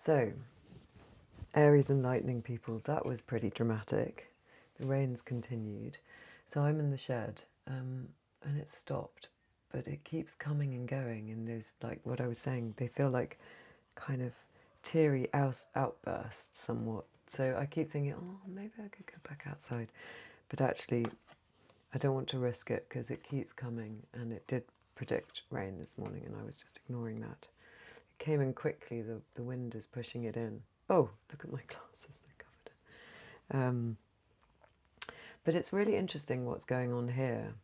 So, Aries and lightning people, that was pretty dramatic. The rain's continued. So I'm in the shed, and it stopped, but it keeps coming and going. And there's, like what I was saying, they feel like kind of teary outbursts somewhat. So I keep thinking, oh, maybe I could go back outside. But actually, I don't want to risk it because it keeps coming, and it did predict rain this morning, and I was just ignoring that. It came in quickly, the wind is pushing it in. Oh, look at my glasses, they're covered in. But it's really interesting what's going on here.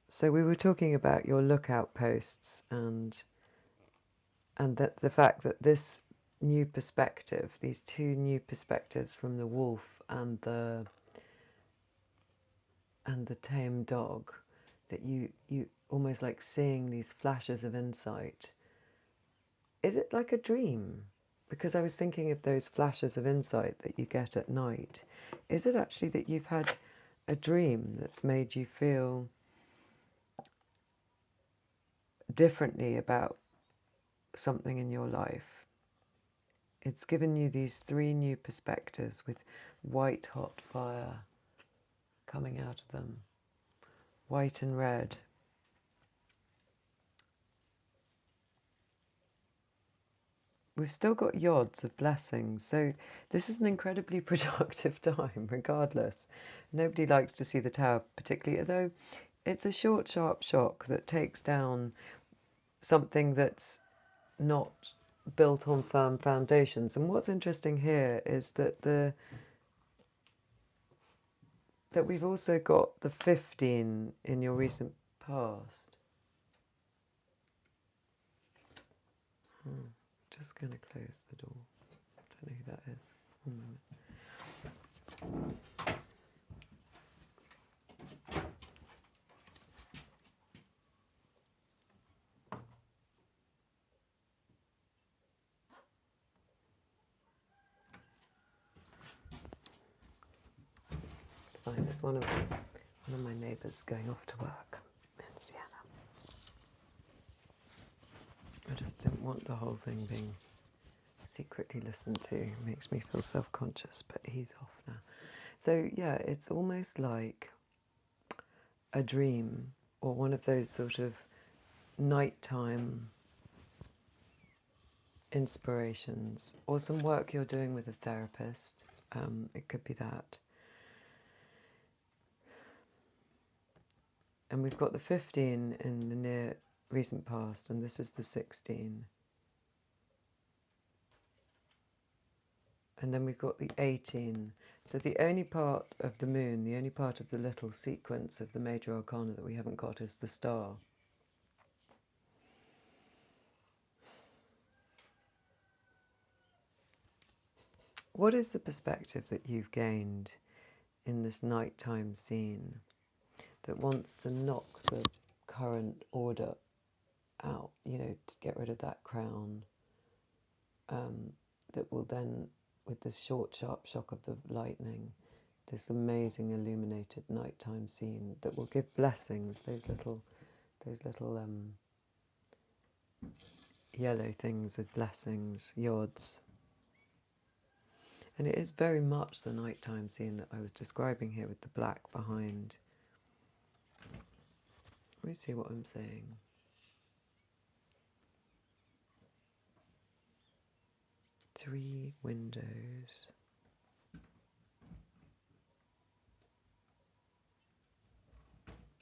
So we were talking about your lookout posts and that the fact that this new perspective, these two new perspectives from the wolf and the tame dog, that you almost like seeing these flashes of insight. Is it like a dream? Because I was thinking of those flashes of insight that you get at night. Is it actually that you've had a dream that's made you feel differently about something in your life? It's given you these three new perspectives with white hot fire coming out of them, white and red. We've still got yods of blessings, so this is an incredibly productive time, regardless. Nobody likes to see the tower particularly, although it's a short, sharp shock that takes down something that's not built on firm foundations. And what's interesting here is that that we've also got the 15 in your recent past. Just going to close the door. I don't know who that is. 1 moment. It's fine. It's one of my neighbours going off to work in Siena. I just didn't want the whole thing being secretly listened to. It makes me feel self-conscious, but he's off now. So yeah, it's almost like a dream or one of those sort of nighttime inspirations, or some work you're doing with a therapist. It could be that. And we've got the 15 in the near recent past, and this is the 16. And then we've got the 18. So the only part of the moon, the only part of the little sequence of the major arcana that we haven't got is the star. What is the perspective that you've gained in this nighttime scene that wants to knock the current order out, to get rid of that crown, that will then, with this short, sharp shock of the lightning, this amazing illuminated nighttime scene that will give blessings, those little yellow things of blessings, yods. And it is very much the nighttime scene that I was describing here with the black behind. Let me see what I'm saying. Three windows.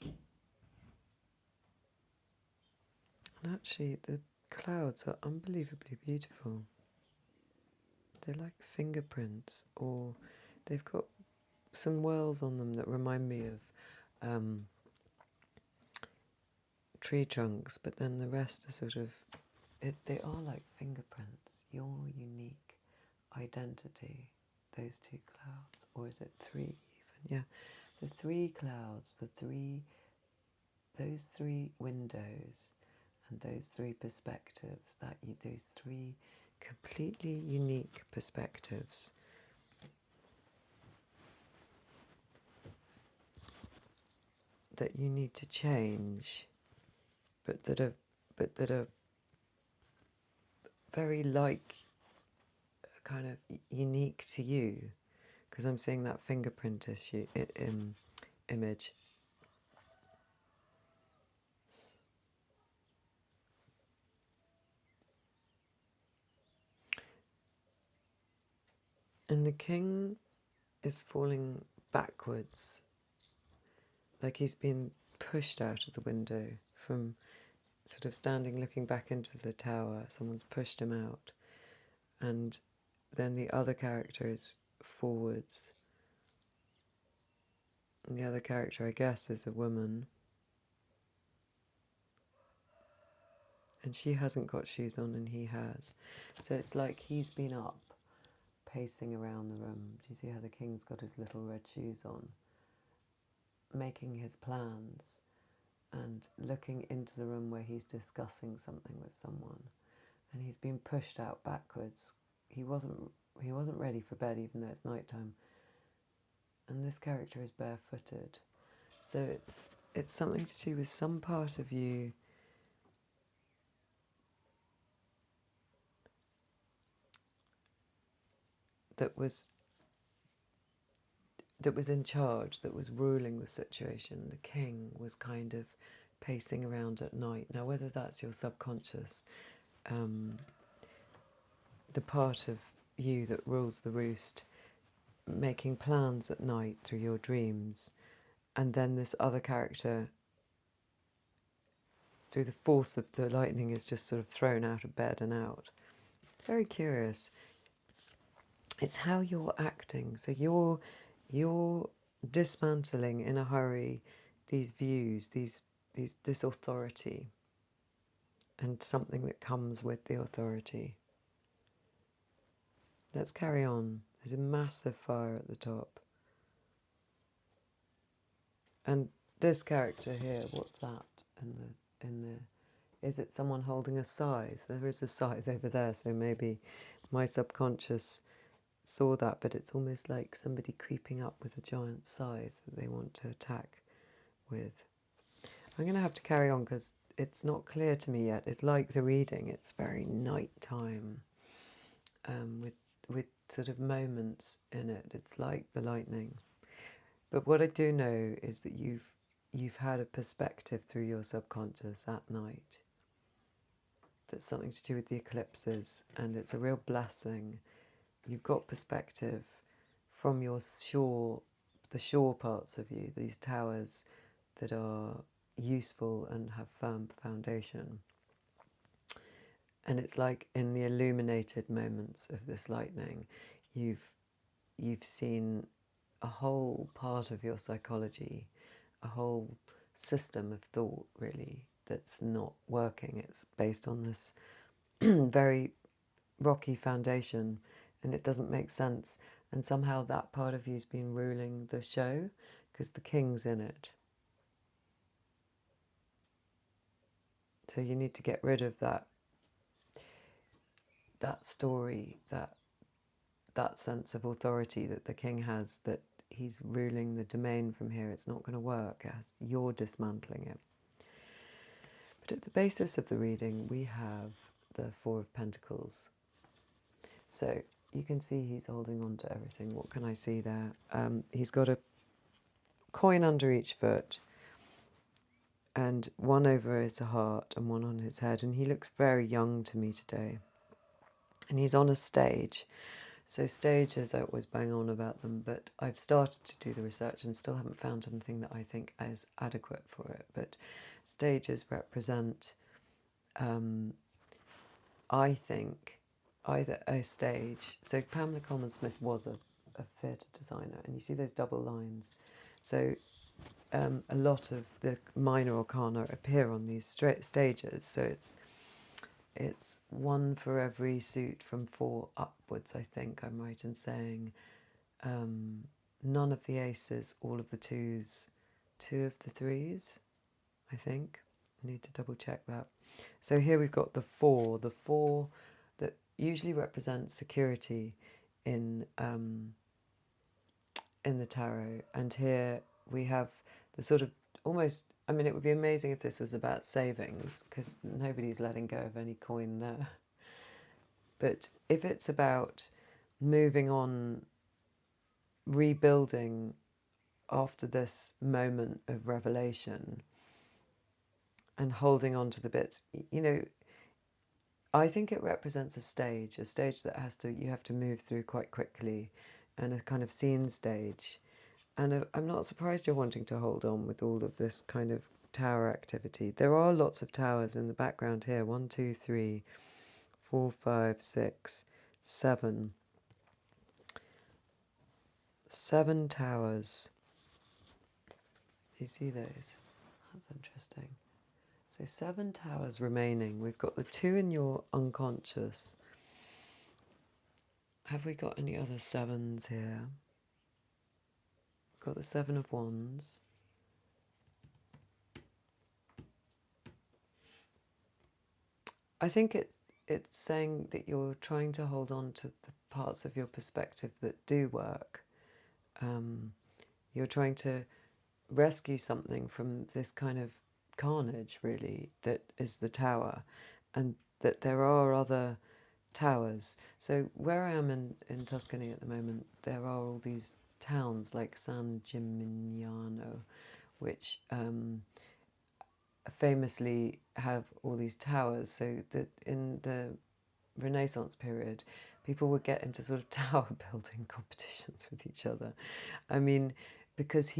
And actually the clouds are unbelievably beautiful. They're like fingerprints, or they've got some whirls on them that remind me of tree trunks, but then the rest are sort of, they are like fingerprints, your unique identity, those two clouds. Or is it three even? Yeah, the three clouds, those three windows and those three perspectives, those three completely unique perspectives that you need to change, but that are very kind of unique to you, because I'm seeing that fingerprint image. And the king is falling backwards, like he's been pushed out of the window from sort of standing looking back into the tower. Someone's pushed him out. And then the other character is forwards. And the other character, I guess, is a woman. And she hasn't got shoes on and he has. So it's like he's been up, pacing around the room. Do you see how the king's got his little red shoes on? Making his plans and looking into the room where he's discussing something with someone. And he's been pushed out backwards. He wasn't ready for bed, even though it's nighttime. And this character is barefooted. So it's something to do with some part of you that was in charge, that was ruling the situation. The king was kind of pacing around at night. Now, whether that's your subconscious, the part of you that rules the roost, making plans at night through your dreams, and then this other character, through the force of the lightning, is just sort of thrown out of bed and out. Very curious. It's how you're acting. So you're dismantling in a hurry these views, this authority, and something that comes with the authority. Let's carry on. There's a massive fire at the top. And this character here, what's that in the is it someone holding a scythe? There is a scythe over there, so maybe my subconscious saw that, but it's almost like somebody creeping up with a giant scythe that they want to attack with. I'm going to have to carry on because it's not clear to me yet. It's like the reading, it's very nighttime, with sort of moments in it. It's like the lightning. But what I do know is that you've had a perspective through your subconscious at night. That's something to do with the eclipses, and it's a real blessing. You've got perspective from your the shore parts of you, these towers that are useful and have firm foundation. And it's like in the illuminated moments of this lightning, you've seen a whole part of your psychology, a whole system of thought, really, that's not working. It's based on this very rocky foundation, and it doesn't make sense. And somehow that part of you's been ruling the show because the king's in it. So you need to get rid of that story, that sense of authority that the king has, that he's ruling the domain from here. It's not going to work as you're dismantling it. But at the basis of the reading, we have the Four of Pentacles. So you can see he's holding on to everything. What can I see there? He's got a coin under each foot, and one over his heart and one on his head. And he looks very young to me today. And he's on a stage. So stages, I always bang on about them, but I've started to do the research and still haven't found anything that I think is adequate for it. But stages represent, I think, either a stage. So Pamela Coleman Smith was a theatre designer, and you see those double lines. So a lot of the minor arcana appear on these stages. So it's one for every suit from 4 upwards, I think I'm right in saying. None of the aces, all of the twos, 2 of the threes, I think. I need to double check that. So here we've got the 4 that usually represents security in the tarot. And here we have the sort of almost, I mean, it would be amazing if this was about savings, because nobody's letting go of any coin there. But if it's about moving on, rebuilding after this moment of revelation and holding on to the bits, you know, I think it represents a stage that you have to move through quite quickly, and a kind of scene stage. And I'm not surprised you're wanting to hold on with all of this kind of tower activity. There are lots of towers in the background here. 1, 2, 3, 4, 5, 6, 7. 7 towers. You see those? That's interesting. So 7 towers remaining. We've got the 2 in your unconscious. Have we got any other 7s here? Got the 7 of Wands. I think it's saying that you're trying to hold on to the parts of your perspective that do work. You're trying to rescue something from this kind of carnage, really, that is the tower, and that there are other towers. So where I am in Tuscany at the moment, there are all these towns like San Gimignano, which famously have all these towers. So that in the Renaissance period, people would get into sort of tower building competitions with each other. I mean, because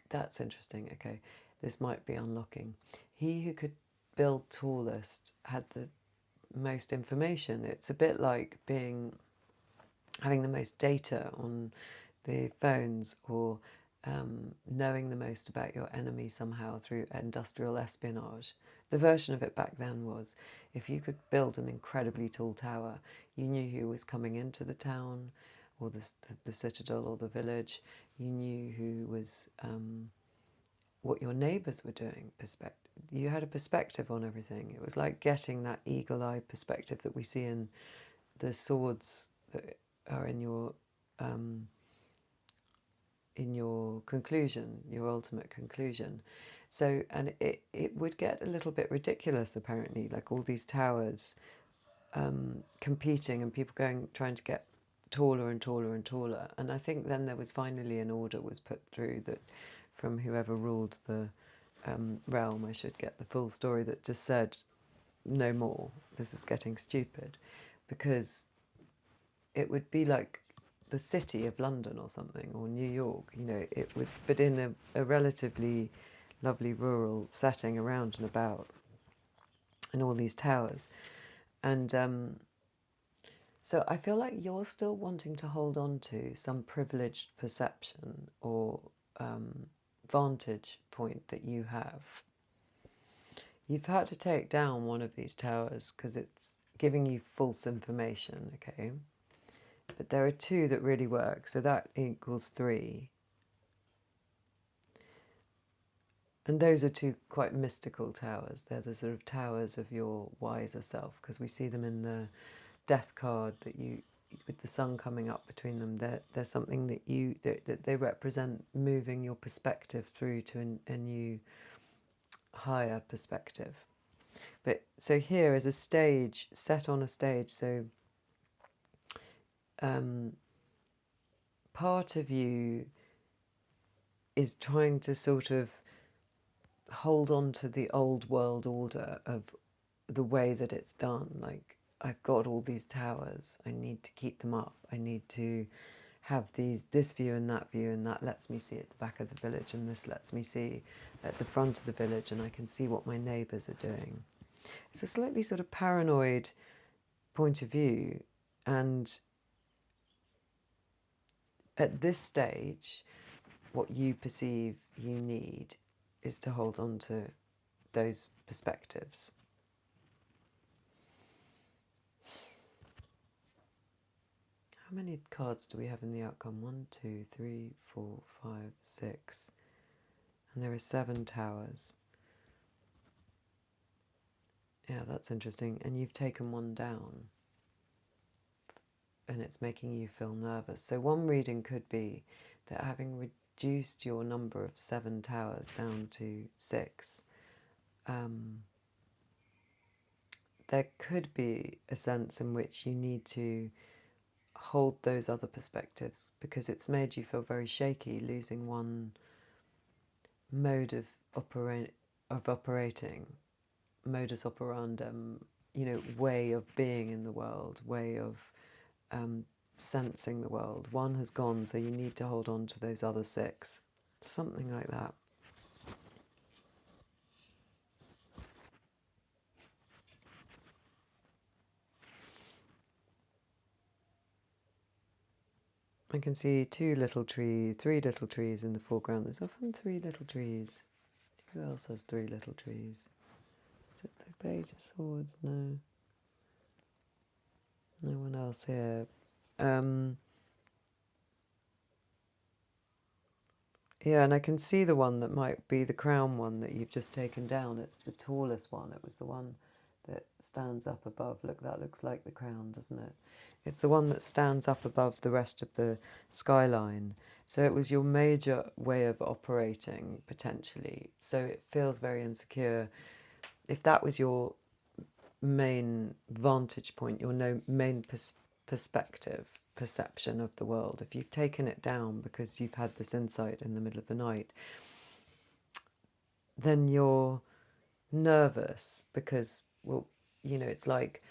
that's interesting, okay, this might be unlocking. He who could build tallest had the most information. It's a bit like having the most data on the phones, or knowing the most about your enemy somehow through industrial espionage. The version of it back then was, if you could build an incredibly tall tower, you knew who was coming into the town, or the citadel, or the village. You knew who was, what your neighbours were doing. You had a perspective on everything. It was like getting that eagle-eyed perspective that we see in the swords that are in your conclusion, your ultimate conclusion. So, and it would get a little bit ridiculous, apparently, like all these towers competing, and people trying to get taller and taller and taller. And I think then there was finally an order was put through that from whoever ruled the realm, I should get the full story, that just said, no more, this is getting stupid, because it would be like the city of London or something, or New York, you know, it would, but in a relatively lovely rural setting around and about, and all these towers. And so I feel like you're still wanting to hold on to some privileged perception or vantage point that you have. You've had to take down one of these towers because it's giving you false information, okay? But there are 2 that really work, so that equals 3. And those are 2 quite mystical towers. They're the sort of towers of your wiser self, because we see them in the death card, that with the sun coming up between them. There's something that they represent, moving your perspective through to a new, higher perspective. But so here is a stage, set on a stage. So part of you is trying to sort of hold on to the old world order of the way that it's done. Like, I've got all these towers, I need to keep them up, I need to have this view and that lets me see at the back of the village, and this lets me see at the front of the village, and I can see what my neighbours are doing. It's a slightly sort of paranoid point of view, and at this stage, what you perceive you need is to hold on to those perspectives. How many cards do we have in the outcome? 1, 2, 3, 4, 5, 6. And there are 7 towers. Yeah, that's interesting. And you've taken 1 down. And it's making you feel nervous. So one reading could be that having reduced your number of 7 towers down to 6, there could be a sense in which you need to hold those other perspectives because it's made you feel very shaky, losing one mode of operating, modus operandum, way of being in the world, way of sensing the world. One has gone, so you need to hold on to those other six. Something like that. I can see three little trees in the foreground. There's often three little trees. Who else has three little trees? Is it the Page of Swords? No. No one else here. Yeah, and I can see the one that might be the crown one that you've just taken down. It's the tallest one. It was the one that stands up above. Look, that looks like the crown, doesn't it? It's the one that stands up above the rest of the skyline. So it was your major way of operating, potentially. So it feels very insecure. If that was your main vantage point, your main perception of the world, if you've taken it down because you've had this insight in the middle of the night, then you're nervous because, well, it's like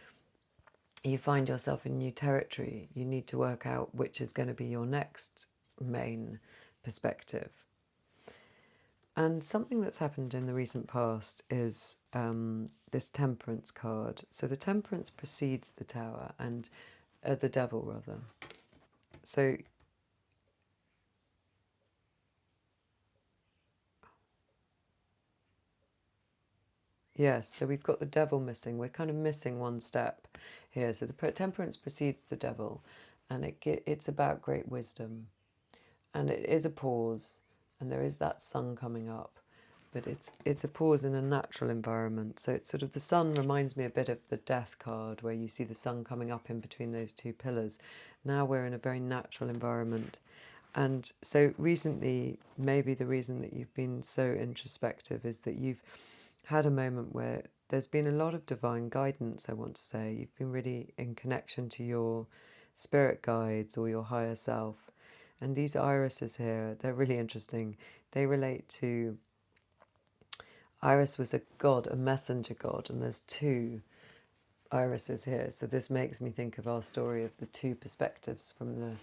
you find yourself in new territory. You need to work out which is going to be your next main perspective. And something that's happened in the recent past is this Temperance card. So the Temperance precedes the Tower, and the Devil, rather. So, yes, so we've got the Devil missing. We're kind of missing one step here. So the Temperance precedes the Devil, and it's about great wisdom. And it is a pause, and there is that sun coming up. But it's a pause in a natural environment. So it's sort of, the sun reminds me a bit of the Death card, where you see the sun coming up in between those two pillars. Now we're in a very natural environment. And so recently, maybe the reason that you've been so introspective is that you've had a moment where there's been a lot of divine guidance, I want to say. You've been really in connection to your spirit guides or your higher self. And these irises here, they're really interesting. They relate to, Iris was a god, a messenger god, and there's two irises here. So this makes me think of our story of the two perspectives from the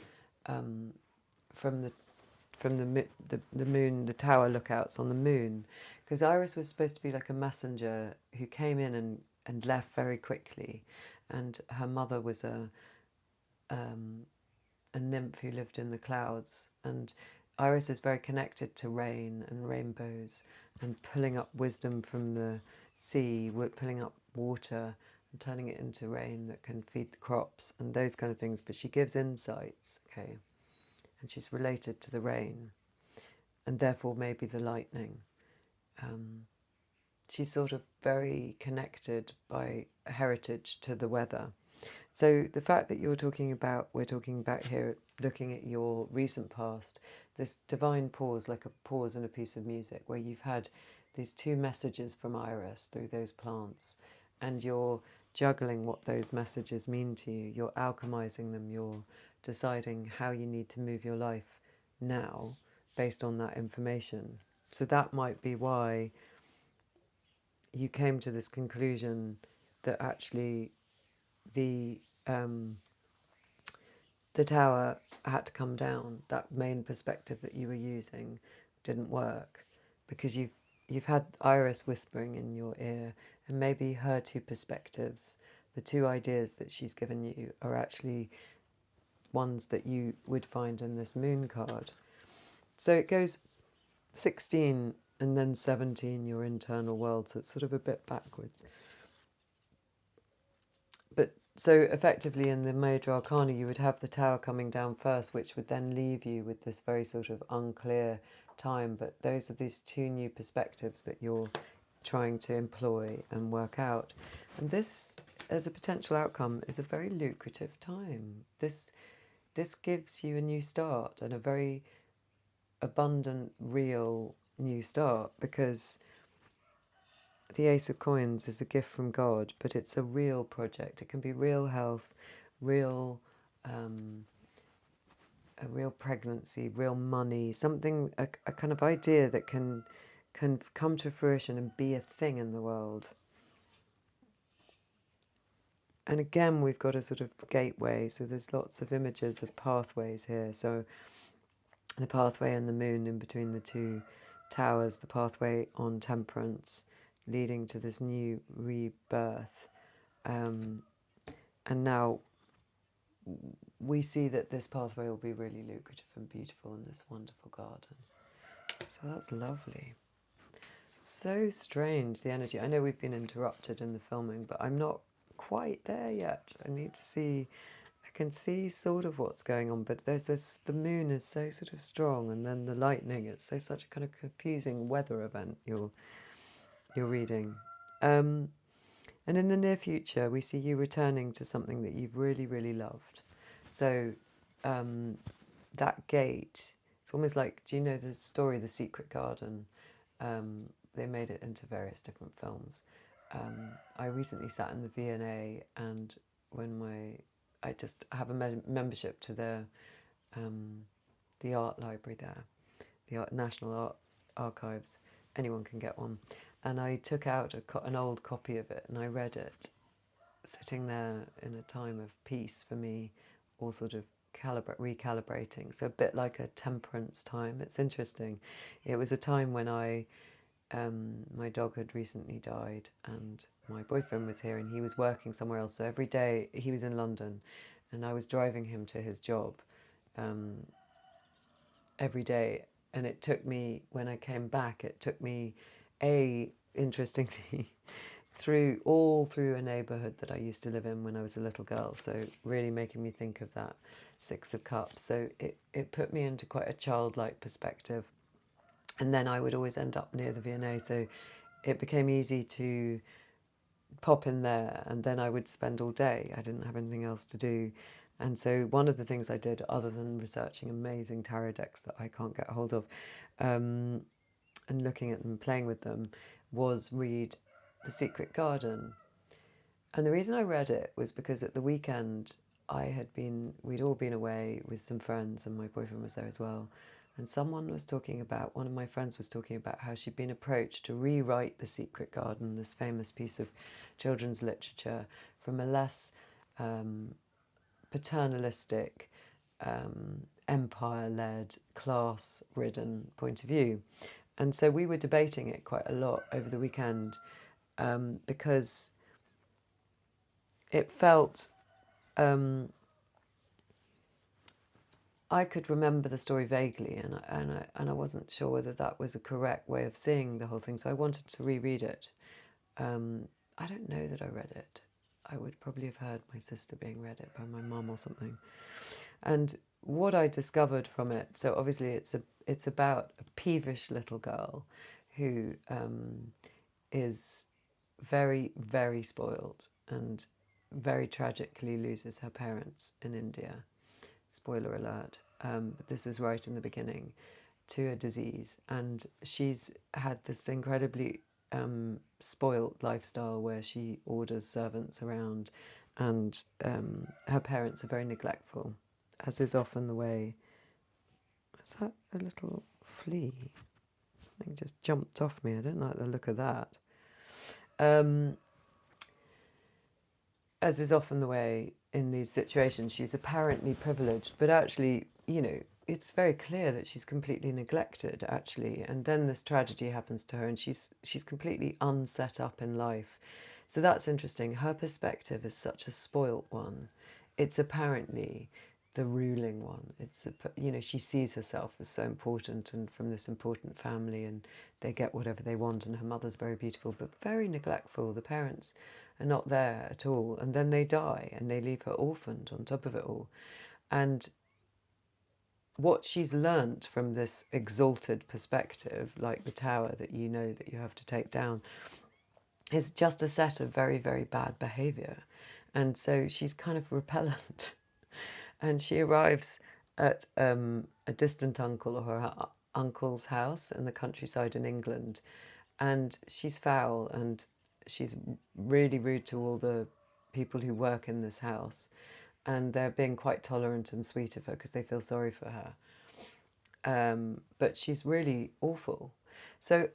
the moon, the tower lookouts on the moon, because Iris was supposed to be like a messenger who came in and left very quickly, and her mother was a nymph who lived in the clouds, and Iris is very connected to rain and rainbows and pulling up wisdom from the sea, pulling up water and turning it into rain that can feed the crops and those kind of things. But she gives insights, okay, and she's related to the rain and therefore maybe the lightning. She's sort of very connected by heritage to the weather. So the fact that we're talking about here, looking at your recent past, this divine pause, like a pause in a piece of music, where you've had these two messages from Iris through those plants, and you're juggling what those messages mean to you. You're alchemizing them. You're deciding how you need to move your life now based on that information. So that might be why you came to this conclusion that actually the tower had to come down. That main perspective that you were using didn't work because you've had Iris whispering in your ear, and maybe her two perspectives, the two ideas that she's given you, are actually ones that you would find in this moon card. So it goes 16 and then 17, your internal world, so it's sort of a bit backwards. But so effectively in the major arcana you would have the tower coming down first, which would then leave you with this very sort of unclear time. But those are these two new perspectives that you're trying to employ and work out. And this, as a potential outcome, is a very lucrative time. This gives you a new start, and a very abundant, real new start, because the Ace of Coins is a gift from God, but it's a real project. It can be real health, real a real pregnancy, real money, something, a kind of idea that can come to fruition and be a thing in the world. And again, we've got a sort of gateway, so there's lots of images of pathways here. So the pathway and the moon in between the two towers, the pathway on temperance, leading to this new rebirth. And now we see that this pathway will be really lucrative and beautiful in this wonderful garden. So that's lovely. So strange, the energy. I know we've been interrupted in the filming, but I'm not quite there yet. I need to see, I can see sort of what's going on, but there's this, the moon is so sort of strong, and then the lightning, it's so such a kind of confusing weather event you're reading. And in the near future, we see you returning to something that you've really, really loved. So that gate, it's almost like, do you know the story, The Secret Garden? They made it into various different films. I recently sat in the V&A, and I just have a membership to the art library there, the National Art Archives. Anyone can get one. And I took out an old copy of it, and I read it, sitting there in a time of peace for me, all sort of recalibrating. So a bit like a temperance time. It's interesting. It was a time when my dog had recently died, and my boyfriend was here, and he was working somewhere else. So every day he was in London, and I was driving him to his job every day. And it took me, when I came back, it took me, interestingly, through a neighbourhood that I used to live in when I was a little girl. So really making me think of that Six of Cups. So it put me into quite a childlike perspective. And then I would always end up near the V&A, so it became easy to pop in there, and then I would spend all day. I didn't have anything else to do. And so one of the things I did, other than researching amazing tarot decks that I can't get hold of, and looking at them, playing with them, was read The Secret Garden. And the reason I read it was because at the weekend we'd all been away with some friends, and my boyfriend was there as well. And one of my friends was talking about how she'd been approached to rewrite The Secret Garden, this famous piece of children's literature, from a less paternalistic, empire-led, class-ridden point of view. And so we were debating it quite a lot over the weekend, because it felt, I could remember the story vaguely, and I wasn't sure whether that was a correct way of seeing the whole thing. So I wanted to reread it. I don't know that I read it. I would probably have heard my sister being read it by my mum or something. And what I discovered from it, so obviously it's about a peevish little girl who is very, very spoiled, and very tragically loses her parents in India. Spoiler alert, but this is right in the beginning, to a disease. And she's had this incredibly spoilt lifestyle where she orders servants around, and her parents are very neglectful, as is often the way. Is that a little flea? Something just jumped off me. I don't like the look of that. As is often the way in these situations, she's apparently privileged, but actually, it's very clear that she's completely neglected, actually. And then this tragedy happens to her, and she's completely unset up in life. So that's interesting. Her perspective is such a spoilt one. It's apparently the ruling one. She sees herself as so important, and from this important family, and they get whatever they want, and her mother's very beautiful but very neglectful. The parents are not there at all, and then they die, and they leave her orphaned on top of it all. And what she's learnt from this exalted perspective, like the tower that that you have to take down, is just a set of very, very bad behaviour. And so she's kind of repellent. And she arrives at a distant uncle, or her uncle's house in the countryside in England. and she's foul, and she's really rude to all the people who work in this house, and they're being quite tolerant and sweet of her because they feel sorry for her. But she's really awful. So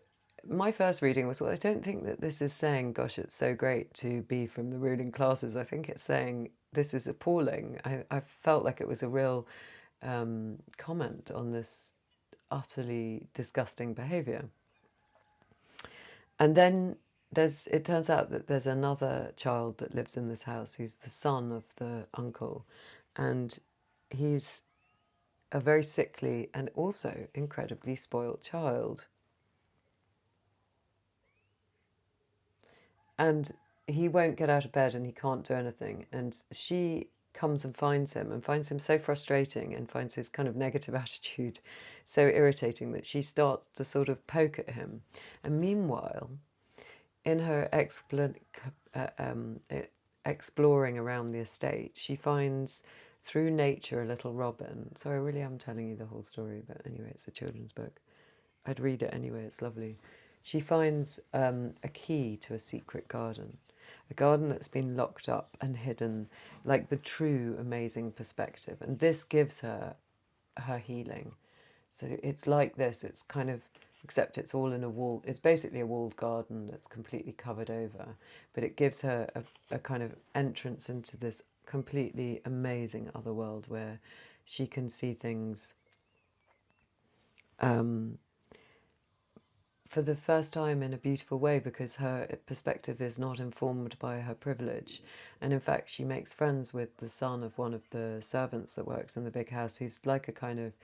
my first reading was, well, I don't think that this is saying, gosh, it's so great to be from the ruling classes. I think it's saying this is appalling. I felt like it was a real comment on this utterly disgusting behaviour. And then it turns out that there's another child that lives in this house who's the son of the uncle, and he's a very sickly and also incredibly spoilt child. And he won't get out of bed and he can't do anything. And she comes and finds him so frustrating, and finds his kind of negative attitude so irritating that she starts to sort of poke at him. And meanwhile, in her exploring around the estate, she finds through nature a little robin. So I really am telling you the whole story, but anyway, it's a children's book. I'd read it anyway, it's lovely. She finds a key to a secret garden, a garden that's been locked up and hidden, like the true amazing perspective. And this gives her healing. So it's like this, it's kind of, except it's all in a wall, it's basically a walled garden that's completely covered over, but it gives her a kind of entrance into this completely amazing other world where she can see things for the first time in a beautiful way, because her perspective is not informed by her privilege. And in fact, she makes friends with the son of one of the servants that works in the big house, who's like a kind of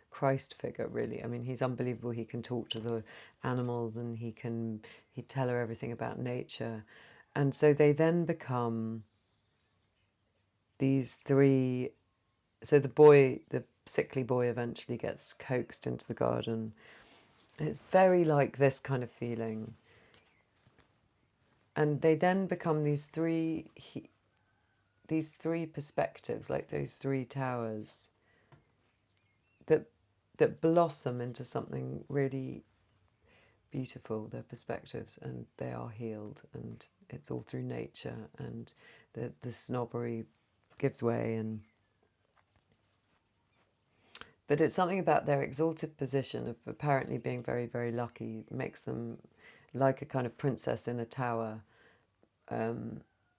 Christ figure, really. I mean, he's unbelievable. He can talk to the animals, and he'd tell her everything about nature. And so they then become these three. So the sickly boy, eventually gets coaxed into the garden. It's very like this kind of feeling. And they then become these three perspectives, like those three towers, that blossom into something really beautiful. Their perspectives, and they are healed, and it's all through nature, and the snobbery gives way, and but it's something about their exalted position of apparently being very, very lucky makes them like a kind of princess in a tower,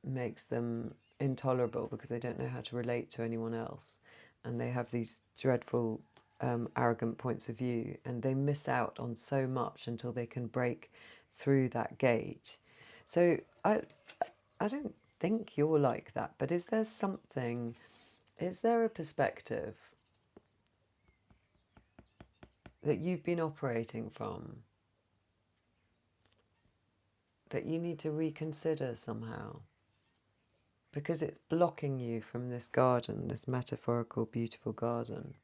makes them intolerable because they don't know how to relate to anyone else, and they have these dreadful arrogant points of view, and they miss out on so much until they can break through that gate. So I don't think you're like that, but is there a perspective that you've been operating from that you need to reconsider somehow? Because it's blocking you from this garden, this metaphorical, beautiful garden.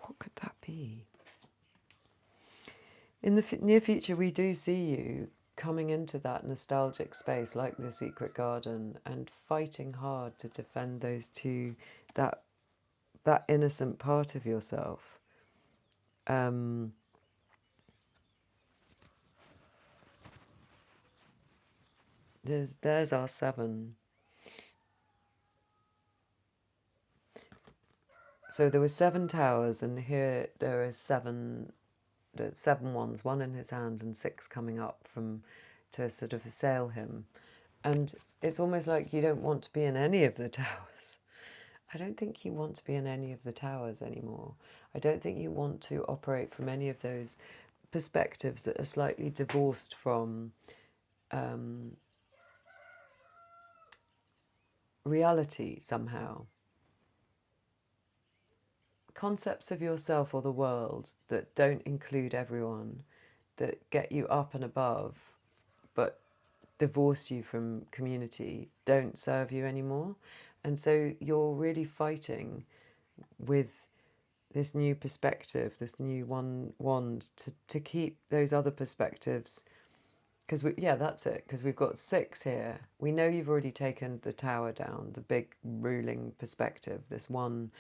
What could that be? In the near future, we do see you coming into that nostalgic space, like the secret garden, and fighting hard to defend those two, that innocent part of yourself. There's our 7. So there were 7 towers, and here there are 7. The 7 ones, 1 in his hand and 6 coming up from to sort of assail him. And it's almost like you don't want to be in any of the towers. I don't think you want to be in any of the towers anymore. I don't think you want to operate from any of those perspectives that are slightly divorced from reality somehow. Concepts of yourself or the world that don't include everyone, that get you up and above, but divorce you from community, don't serve you anymore. And so you're really fighting with this new perspective, this new wand to keep those other perspectives. Because that's it. Because we've got 6 here. We know you've already taken the tower down, the big ruling perspective, this one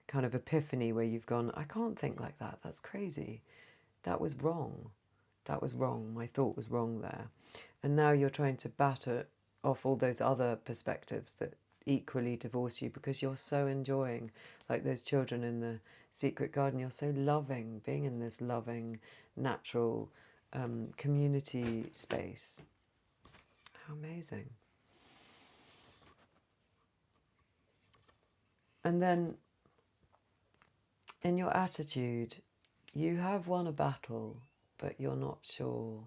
kind of epiphany where you've gone, I can't think like that. That's crazy. That was wrong. that was wrong, my thought was wrong there. And now you're trying to batter off all those other perspectives that equally divorce you, because you're so enjoying, like those children in the secret garden, you're so loving being in this loving, natural community space. How amazing. And then in your attitude, you have won a battle, but you're not sure